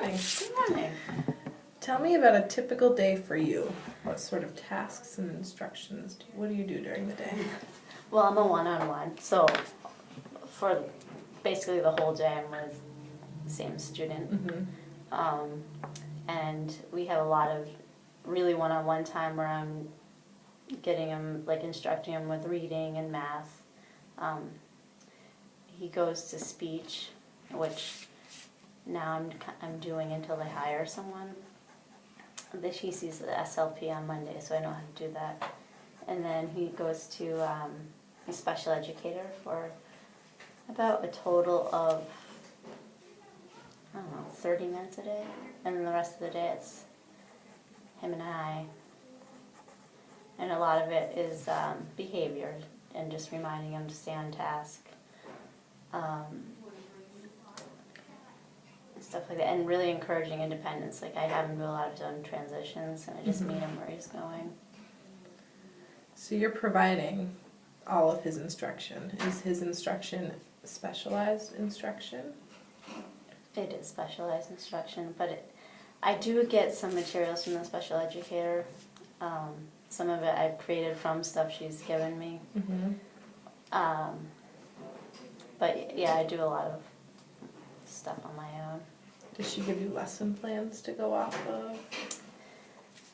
morning. Good morning. Tell me about a typical day for you. What sort of tasks and instructions, what do you do during the day? Well, I'm a one-on-one, so for basically the whole day I'm with the same student. Mm-hmm. And we have a lot of really one-on-one time where I'm getting him, like instructing him with reading and math. He goes to speech, which now I'm doing until they hire someone. He sees the SLP on Monday, so I know how to do that. And then he goes to a special educator for about a total of, I don't know, 30 minutes a day. And then the rest of the day it's him and I. And a lot of it is behavior and just reminding him to stay on task. Stuff like that, and really encouraging independence. Like I have him do a lot of his own transitions, and I just meet him where he's going. So you're providing all of his instruction. Is his instruction specialized instruction? It is specialized instruction, but I do get some materials from the special educator. Some of it I've created from stuff she's given me. Mm-hmm. But yeah, I do a lot of stuff on my own. Does she give you lesson plans to go off of?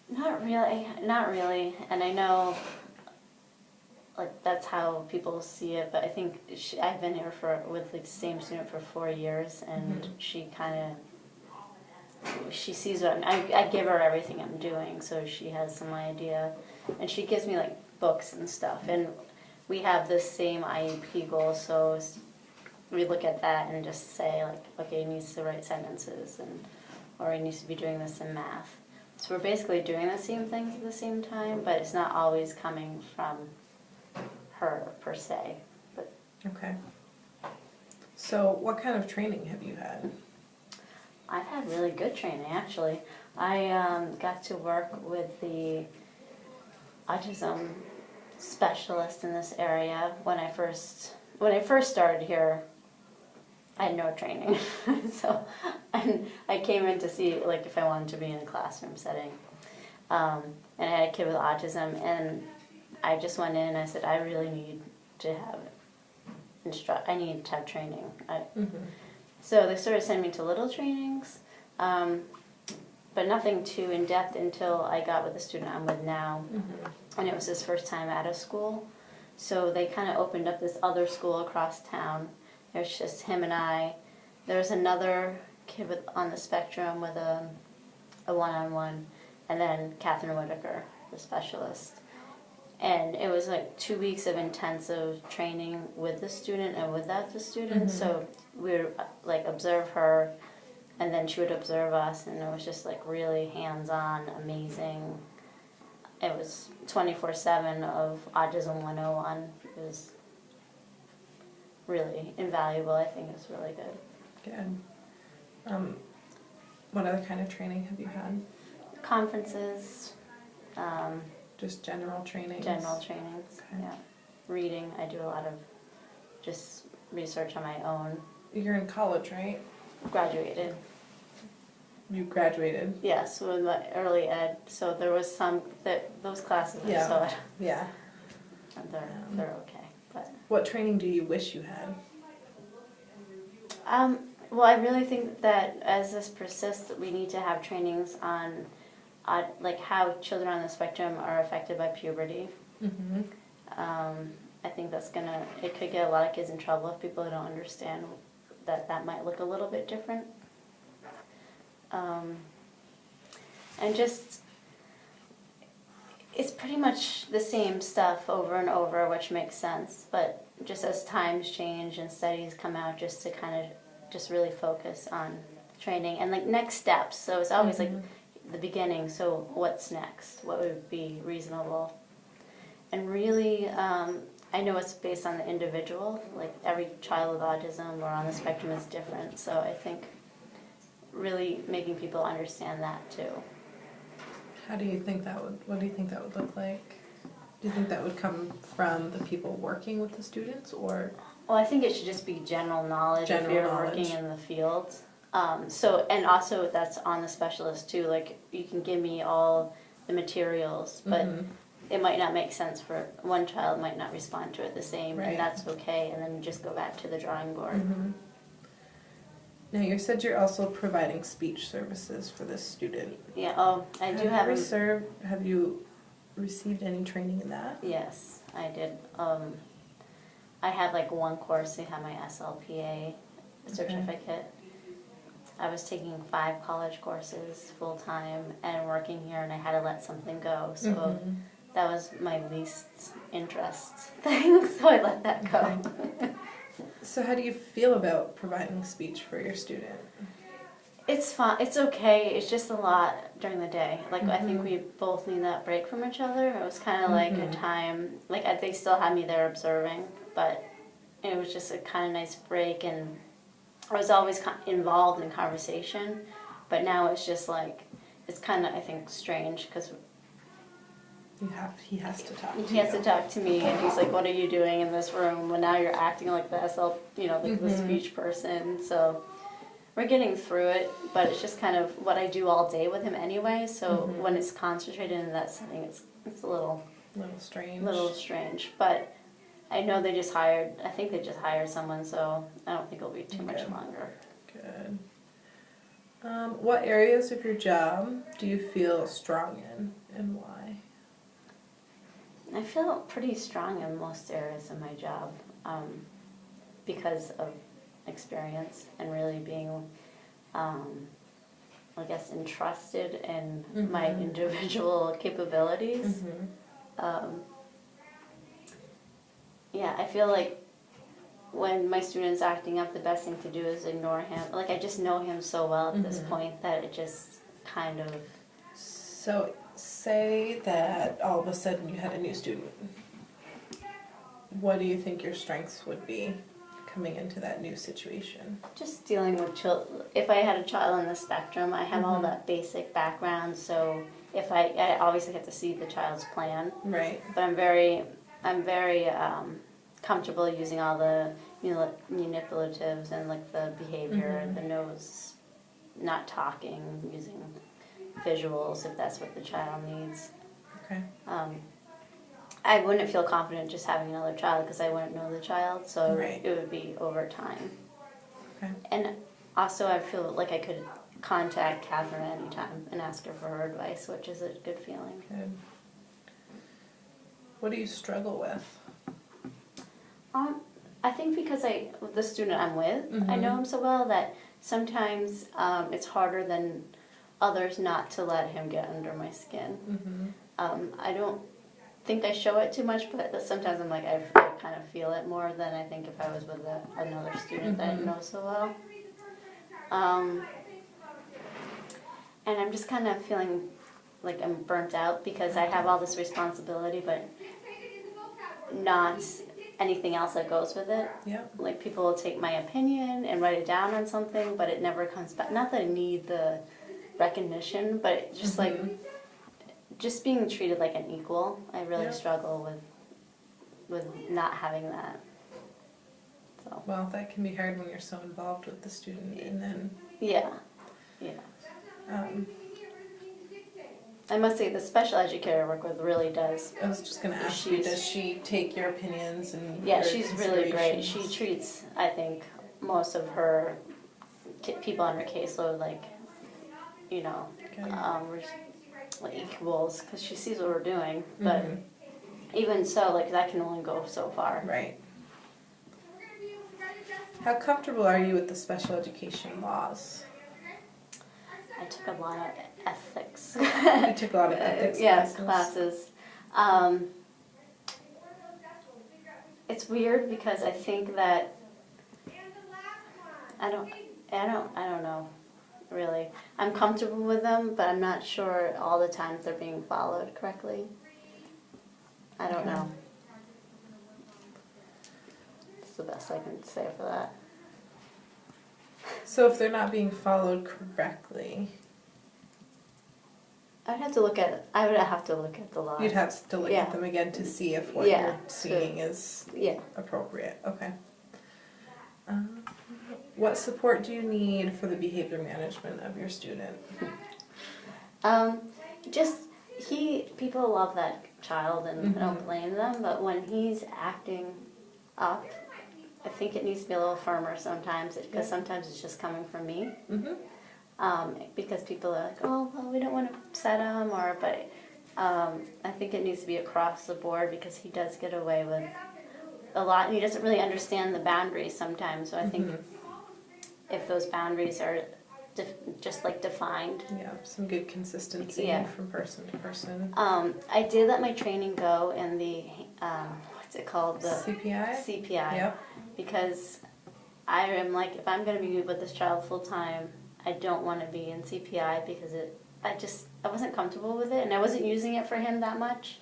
Not really. And I know, like, that's how people see it, but I think I've been here with like the same student for 4 years, and she sees what I give her everything I'm doing, so she has some idea, and she gives me like books and stuff, and we have the same IEP goal, so we look at that and just say like, okay, he needs to write sentences, or he needs to be doing this in math. So we're basically doing the same things at the same time, but it's not always coming from her per se. But Okay. So what kind of training have you had? I've had really good training, actually. I got to work with the autism specialist in this area when I first started here. I had no training, so I came in to see like if I wanted to be in a classroom setting, and I had a kid with autism, and I just went in and I said I really need to have I need to have training. So they started sending me to little trainings, but nothing too in depth until I got with the student I'm with now, and it was his first time out of school, so they kind of opened up this other school across town. There's just him and I. There's another kid on the spectrum with a one-on-one, and then Catherine Whitaker, the specialist. And it was like 2 weeks of intensive training with the student and without the student. So we would like observe her, and then she would observe us, and it was just like really hands-on, amazing. It was 24/7 of Autism 101. It was really invaluable. I think it's really good. Good. What other kind of training have you had? Conferences. Just general trainings? General trainings, Okay. yeah. Reading, I do a lot of just research on my own. You're in college, right? Graduated. You graduated? Yes, with my early ed. So there was some those classes I saw it. Yeah. They're okay. But what training do you wish you had? well, I really think that as this persists, we need to have trainings on like how children on the spectrum are affected by puberty. I think it could get a lot of kids in trouble if people don't understand that might look a little bit different. And just, it's pretty much the same stuff over and over, which makes sense, but just as times change and studies come out, just to kind of just really focus on training and like next steps. So it's always like the beginning, so what's next? What would be reasonable? And really, I know it's based on the individual, like every child with autism or on the spectrum is different, so I think really making people understand that too. What do you think that would look like? Do you think that would come from the people working with the students, or? Well, I think it should just be general knowledge if you're working in the field. So, and also that's on the specialist too, like, you can give me all the materials, but it might not make sense for one child, might not respond to it the same, Right. and that's okay, and then you just go back to the drawing board. Now, you said you're also providing speech services for this student. Yeah, oh, I do have Have you received any training in that? yes, I did. I had like one course to have my SLPA certificate. I was taking 5 college courses full time and working here, and I had to let something go. So that was my least interest thing, so I let that go. Okay. So how do you feel about providing speech for your student? It's fun. It's okay. It's just a lot during the day. Like, I think we both need that break from each other. It was kind of like a time, like, they still had me there observing, but it was just a kind of nice break, and I was always involved in conversation, but now it's just like, it's kind of, I think, strange, because He has to talk to you. he has to talk to me, and he's like, what are you doing in this room? Well, now you're acting like the like the speech person, so we're getting through it, but it's just kind of what I do all day with him anyway, so when it's concentrated in that setting, it's a little strange, but I know I think they just hired someone, so I don't think it'll be too much longer. Good. What areas of your job do you feel strong in, and why? I feel pretty strong in most areas of my job, because of experience and really being, I guess, entrusted in my individual capabilities. Yeah, I feel like when my student's acting up, the best thing to do is ignore him. Like, I just know him so well at this point that it just kind of... So, say that all of a sudden you had a new student. What do you think your strengths would be coming into that new situation? Just dealing with children. If I had a child on the spectrum, I have all that basic background, so if I obviously have to see the child's plan. Right. But I'm very comfortable using all the manipulatives and like the behavior, the nose, not talking, using visuals if that's what the child needs. Okay. I wouldn't feel confident just having another child because I wouldn't know the child, so Right. it would be over time. Okay. And also I feel like I could contact Catherine anytime and ask her for her advice, which is a good feeling. Good. What do you struggle with? I think because the student I'm with, I know him so well that sometimes it's harder than others not to let him get under my skin. I don't think I show it too much, but sometimes I'm like, I kind of feel it more than I think if I was with another student that I know so well. And I'm just kind of feeling like I'm burnt out because I have all this responsibility, but not anything else that goes with it. Yep. Like, people will take my opinion and write it down on something, but it never comes back. Not that I need the recognition, but it just like, just being treated like an equal. I really struggle with not having that. So. Well, that can be hard when you're so involved with the student, and then... Yeah. I must say the special educator I work with really does. I was just going to ask you, does she take your opinions and Yeah, your she's really great. considerations? She treats, I think, most of her people on her caseload like, like equals, because she sees what we're doing. But even so, like, that can only go so far. Right. How comfortable are you with the special education laws? I took a lot of ethics. You took a lot of ethics classes. It's weird because I think that I don't know, really. I'm comfortable with them, but I'm not sure all the times they're being followed correctly. I don't know. It's the best I can say for that. So if they're not being followed correctly... I would have to look at the law. You'd have to look at them again to see if what you're seeing is appropriate. Okay. What support do you need for the behavior management of your student? Just people love that child and I don't blame them, but when he's acting up, I think it needs to be a little firmer sometimes, because sometimes it's just coming from me. Because people are like, oh, well, we don't want to upset him, but I think it needs to be across the board, because he does get away with a lot, and he doesn't really understand the boundaries sometimes. So I think if those boundaries are just like defined. Yeah, some good consistency from person to person. I did let my training go in the, what's it called? The CPI? CPI. Yep. Because I am like, if I'm going to be with this child full time, I don't want to be in CPI, because I wasn't comfortable with it, and I wasn't using it for him that much.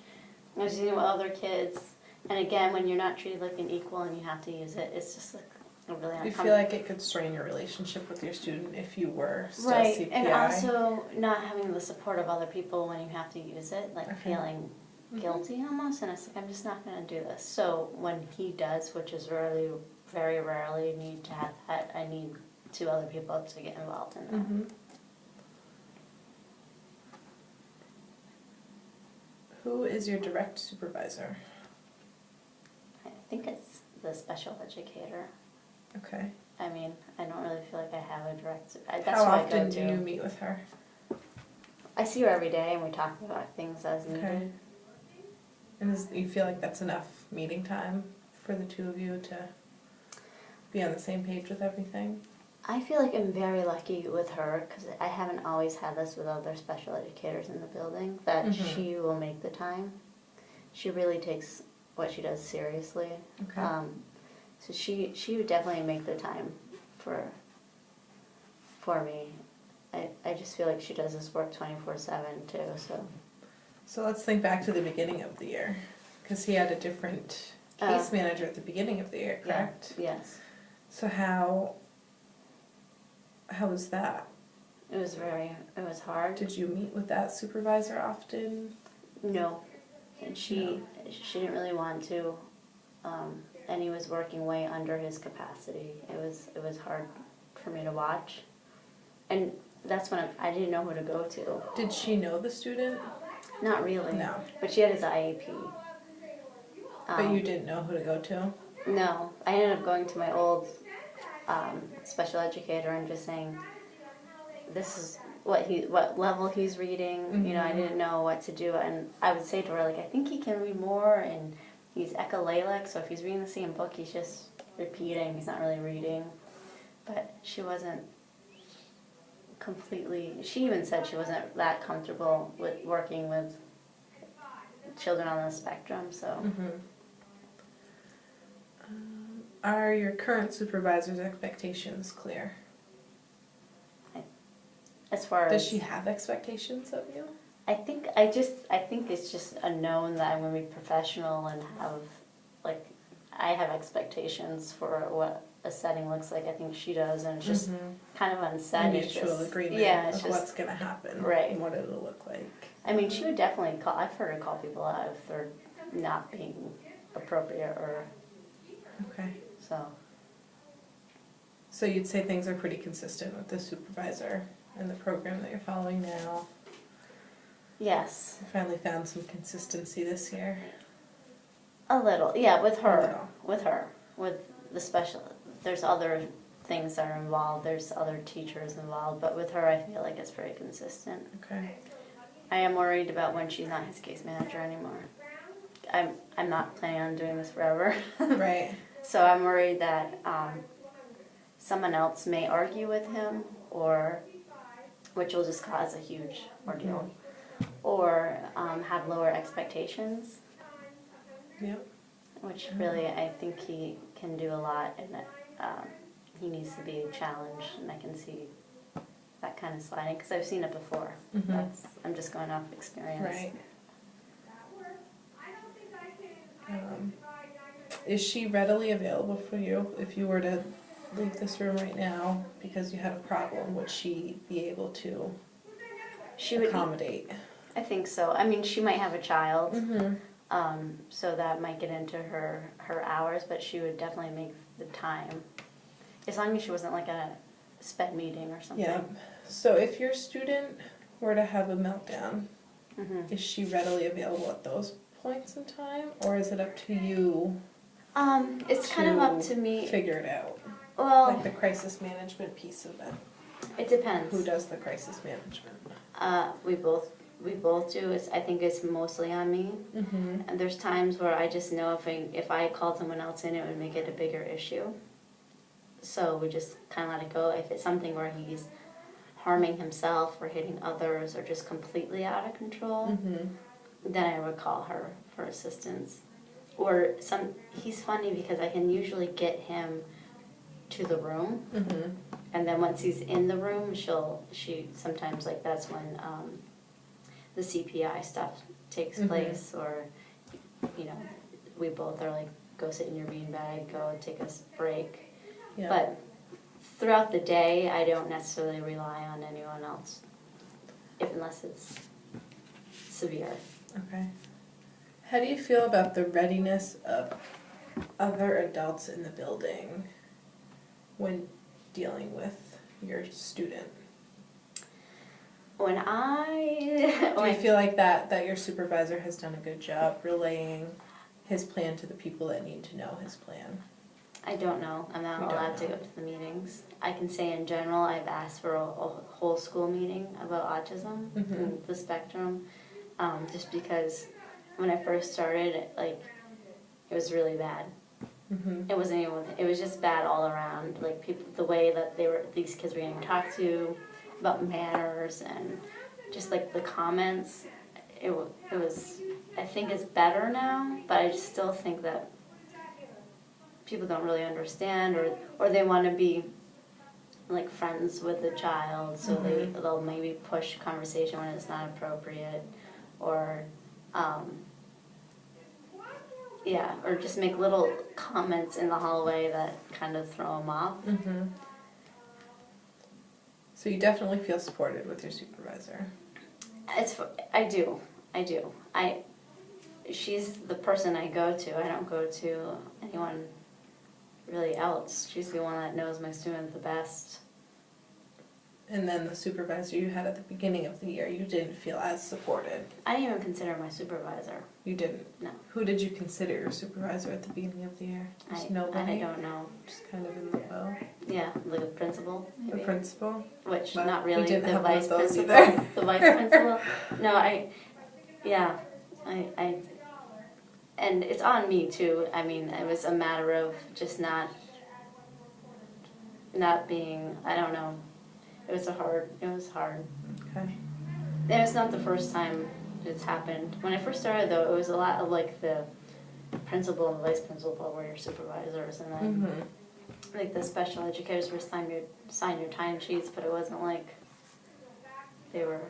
I was using it with other kids. And again, when you're not treated like an equal and you have to use it, it's just like a really uncomfortable. Do you feel like it could strain your relationship with your student if you were still right, CPI? and also not having the support of other people when you have to use it, like feeling guilty almost, and it's like, I'm just not going to do this. So when he does, which is very rarely need to have that, I need 2 other people to get involved in that. Who is your direct supervisor? I think it's the special educator. Okay. I mean, I don't really feel like I have a direct. How often do you meet with her? I see her every day, and we talk about things as needed. Okay. And you feel like that's enough meeting time for the 2 of you to be on the same page with everything? I feel like I'm very lucky with her, because I haven't always had this with other special educators in the building, that she will make the time. She really takes what she does seriously. Okay. So she would definitely make the time for me. I just feel like she does this work 24/7 too. So let's think back to the beginning of the year, because he had a different case manager at the beginning of the year, correct? Yeah, yes. So how was that? It was hard. Did you meet with that supervisor often? No, and she didn't really want to, and he was working way under his capacity. It was hard for me to watch, and that's when I didn't know who to go to. Did she know the student? Not really. No. But she had his IEP. But you didn't know who to go to? No, I ended up going to my old special educator and just saying, this is what level he's reading. You know, I didn't know what to do, and I would say to her, like, I think he can read more, and he's echolalic, so if he's reading the same book, he's just repeating, he's not really reading. But she wasn't completely, she even said she wasn't that comfortable with working with children on the spectrum, so. Are your current supervisor's expectations clear? As far as... Does she have expectations of you? I think it's just a known that I'm going to be professional and have, like, I have expectations for what a setting looks like. I think she does, and it's just kind of unsaid. A mutual agreement of what's going to happen, right? And what it'll look like. I mean, she would definitely call. I've heard her call people out if they're not being appropriate or. Okay. So you'd say things are pretty consistent with the supervisor and the program that you're following now? Yes. You finally found some consistency this year? A little, yeah, with her. A little. With her. With the special, there's other things that are involved, there's other teachers involved, but with her I feel like it's very consistent. Okay. I am worried about when she's not his case manager anymore. I'm not planning on doing this forever. Right. So I'm worried that someone else may argue with him, which will just cause a huge ordeal, or have lower expectations. Yep. Which really, I think he can do a lot, and he needs to be challenged, and I can see that kind of sliding, because I've seen it before. I'm just going off experience. Right. Is she readily available for you if you were to leave this room right now because you had a problem? Would she be able to accommodate? I think so. I mean, she might have a child, so that might get into her hours, but she would definitely make the time. As long as she wasn't like at a sped meeting or something. Yeah. So if your student were to have a meltdown, Mm-hmm. is she readily available at those points in time, or is it up to you It's kind of up to me. figure it out? Well, Like the crisis management piece of it. it depends. Who does the crisis management? We both do. I think it's mostly on me. Mm-hmm. And there's times where I just know if I called someone else in, it would make it a bigger issue. So we just kind of let it go. If it's something where he's harming himself or hitting others or just completely out of control, Mm-hmm. then I would call her for assistance. Or he's funny because I can usually get him to the room, Mm-hmm. and then once he's in the room, she sometimes, like, that's when the CPI stuff takes Mhm. place, or, you know, we both are like, go sit in your beanbag, go take a break. Yeah. But throughout the day, I don't necessarily rely on anyone else, unless it's severe. Okay. How do you feel about the readiness of other adults in the building when dealing with your student? Do You feel like that your supervisor has done a good job relaying his plan to the people that need to know his plan? I don't know. I'm not You don't allowed to know. go to the meetings. I can say in general, I've asked for a whole school meeting about autism Mhm. and the spectrum, just because when I first started, it was really bad. Mm-hmm. It wasn't even. It was just bad all around. Like, people, the way that these kids were getting talked to, about manners, and just like the comments. It was. I think it's better now, but I still think that people don't really understand, or they want to be like friends with the child, so Mhm. they'll maybe push conversation when it's not appropriate, or yeah, or just make little comments in the hallway that kind of throw them off. Mm-hmm. So you definitely feel supported with your supervisor. I do. She's the person I go to. I don't go to anyone really else. She's the one that knows my student the best. And then the supervisor you had at the beginning of the year, you didn't feel as supported. I didn't even consider my supervisor. You didn't? No. Who did you consider your supervisor at the beginning of the year? Just nobody? I don't know. Just kind of in limbo? Yeah, like a principal, maybe. The principal? Which, Well, not we really, didn't the have one vice of those principal. either. The vice principal. No, and it's on me too. I mean, it was a matter of just not being, I don't know. It was hard. Okay. It was not the first time it's happened. When I first started, though, it was a lot of like the principal and the vice principal were your supervisors, and then Mm-hmm. like the special educators were sign your time sheets, but it wasn't like they were.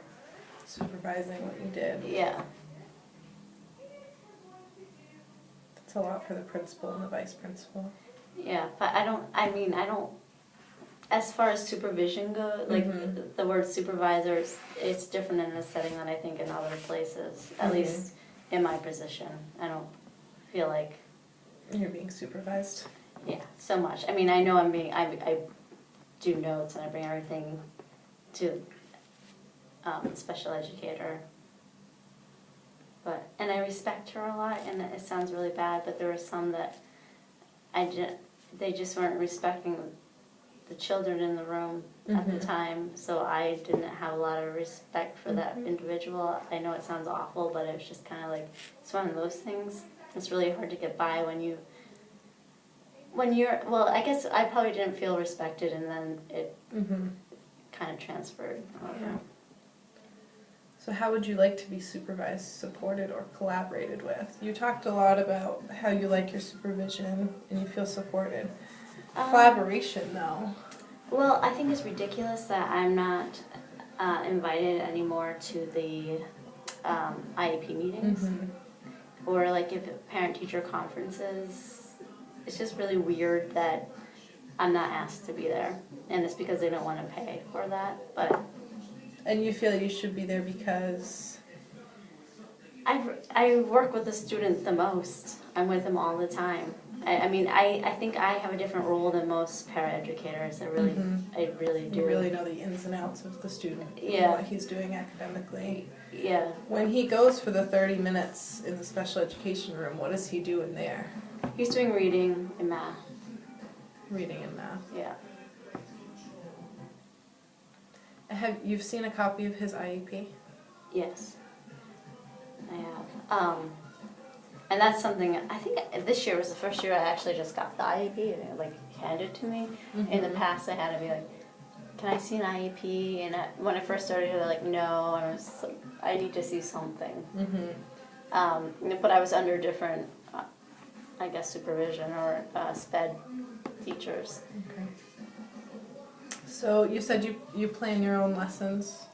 Supervising what you did. Yeah. That's a lot for the principal and the vice principal. Yeah, but I don't, as far as supervision goes, like, Mhm. the word supervisor, it's different in this setting than I think in other places, at Mhm. least in my position. I don't feel like, You're being supervised. yeah, so much. I mean, I know I do notes and I bring everything to special educator. And I respect her a lot, and it sounds really bad, but there were some that they just weren't respecting the children in the room at the Mhm. time, so I didn't have a lot of respect for that Mhm. individual. I know it sounds awful, but it was just kind of like, it's one of those things. It's really hard to get by when you're, well, I guess I probably didn't feel respected, and then it Mm-hmm. kind of transferred over. Yeah. So how would you like to be supervised, supported, or collaborated with? You talked a lot about how you like your supervision and you feel supported. Collaboration, though. Well, I think it's ridiculous that I'm not invited anymore to the IEP meetings, Mm-hmm. or like if parent-teacher conferences. It's just really weird that I'm not asked to be there, and it's because they don't want to pay for that. But And you feel you should be there because I work with the student the most. I'm with them all the time. I think I have a different role than most paraeducators. I really do. You really know the ins and outs of the student and Yeah. what he's doing academically. Yeah. When he goes for the 30 minutes in the special education room, what is he doing there? He's doing reading and math. Reading and math. Yeah. You've seen a copy of his IEP? Yes. I have. And that's something, I think this year was the first year I actually just got the IEP and it like handed to me. In the past I had to be like, can I see an IEP? And when I first started, they're like, no. And I was like, I need to see something. But I was under different, I guess, supervision or SPED teachers. Okay. So you said you plan your own lessons.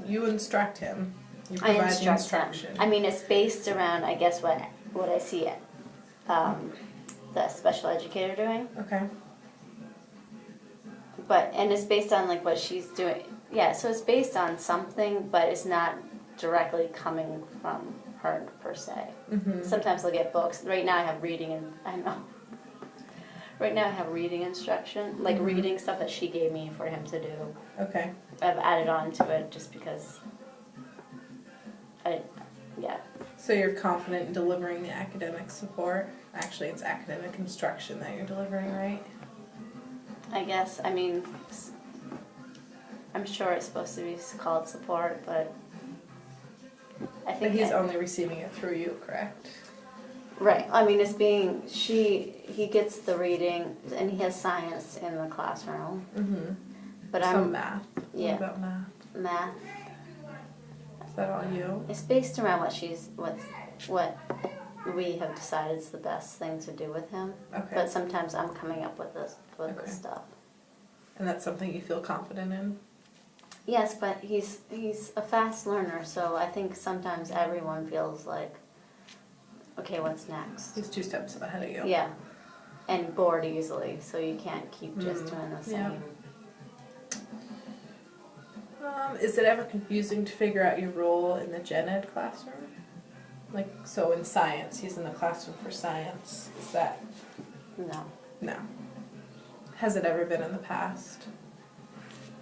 You instruct him. You I provide the instruct instruction. them. I mean, it's based around, I guess, what I see the special educator doing. Okay. And it's based on like what she's doing. Yeah, so it's based on something, but it's not directly coming from her per se. Sometimes they'll get books. Right now I have reading and I know. Right now I have reading instruction, like reading stuff that she gave me for him to do. Okay. I've added on to it just because yeah. So you're confident in delivering the academic support? Actually, it's academic instruction that you're delivering, right? I guess, I mean, I'm sure it's supposed to be called support, but I think But he's only receiving it through you, correct? right. I mean, he gets the reading, and he has science in the classroom. But Some math. Yeah. What about math? Math. Is that all you? It's based around what we have decided is the best thing to do with him. Okay. But sometimes I'm coming up with this stuff. And that's something you feel confident in? Yes, but he's a fast learner, so I think sometimes everyone feels like, okay, what's next? He's 2 steps ahead of you. Yeah, and bored easily, so you can't keep just doing the same. Yeah. Is it ever confusing to figure out your role in the gen ed classroom? Like, so in science, he's in the classroom for science. Is that? No. No. Has it ever been in the past?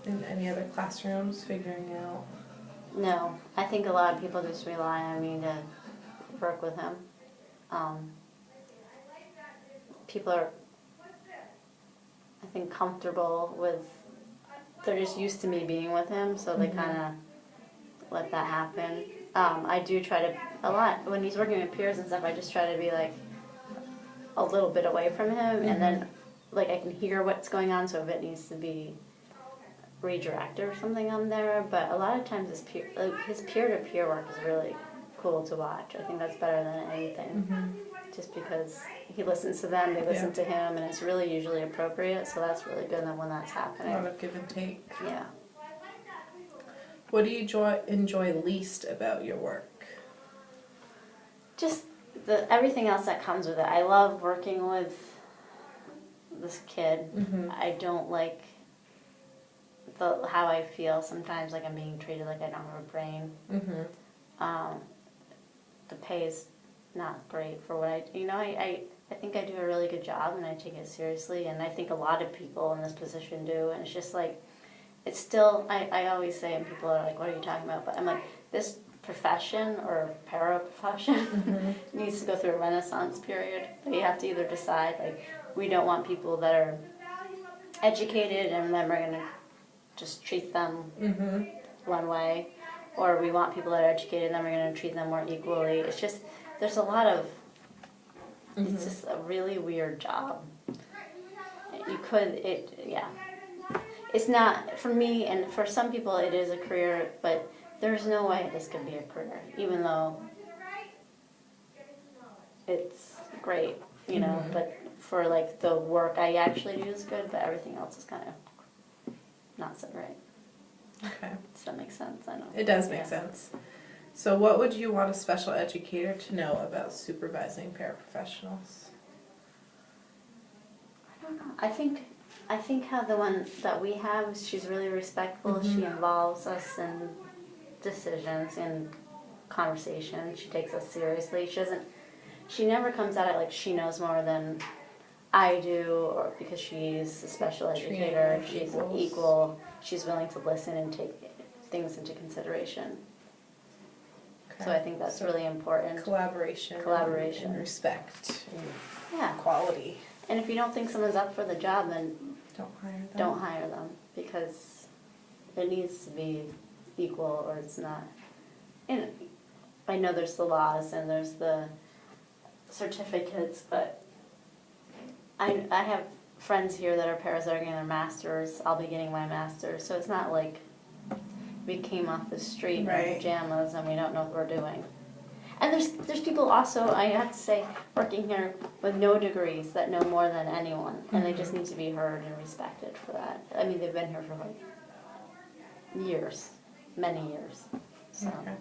In any other classrooms, figuring out? No, I think a lot of people just rely on me to work with him. People are, I think, comfortable with, they're just used to me being with him, so they kind of let that happen. I do try to, a lot, when he's working with peers and stuff, I just try to be like a little bit away from him, and then like I can hear what's going on, so if it needs to be redirected or something, I'm there. But a lot of times his peer-to-peer work is really cool to watch. I think that's better than anything, just because he listens to them, they listen to him, and it's really usually appropriate, so that's really good when that's happening. A lot of give and take. Yeah. What do you enjoy least about your work? Just everything else that comes with it. I love working with this kid. I don't like how I feel sometimes, like I'm being treated like I don't have a brain. The pay is not great for what I think I do a really good job, and I take it seriously, and I think a lot of people in this position do, and it's just like, it's still, I always say, and people are like, what are you talking about? But I'm like, this profession or para-profession needs to go through a renaissance period. You have to either decide, like, we don't want people that are educated and then we're going to just treat them one way, or we want people that are educated and then we're going to treat them more equally. It's just, there's a lot of, it's just a really weird job. It's not, for me, and for some people it is a career, but there's no way this could be a career, even though it's great, but for like the work I actually do is good, but everything else is kind of not so great. Okay. Does that make sense? I know. It does make sense. So what would you want a special educator to know about supervising paraprofessionals? I don't know. I think how the one that we have, she's really respectful. She involves us in decisions, and conversation. She takes us seriously. She never comes at it like she knows more than I do, or because she's a special educator. She's an equal. She's willing to listen and take things into consideration. Okay. So I think that's really important. Collaboration. Collaboration. And respect. And Yeah. quality. And if you don't think someone's up for the job, then Don't hire them. don't hire them, because it needs to be equal or it's not. And I know there's the laws and there's the certificates, but I have friends here that are paras that are getting their masters. I'll be getting my master's, so it's not like we came off the street in our Right. pajamas and we don't know what we're doing. And there's people also, I have to say, working here with no degrees that know more than anyone, and they just need to be heard and respected for that. I mean, they've been here for like years, many years. So Okay.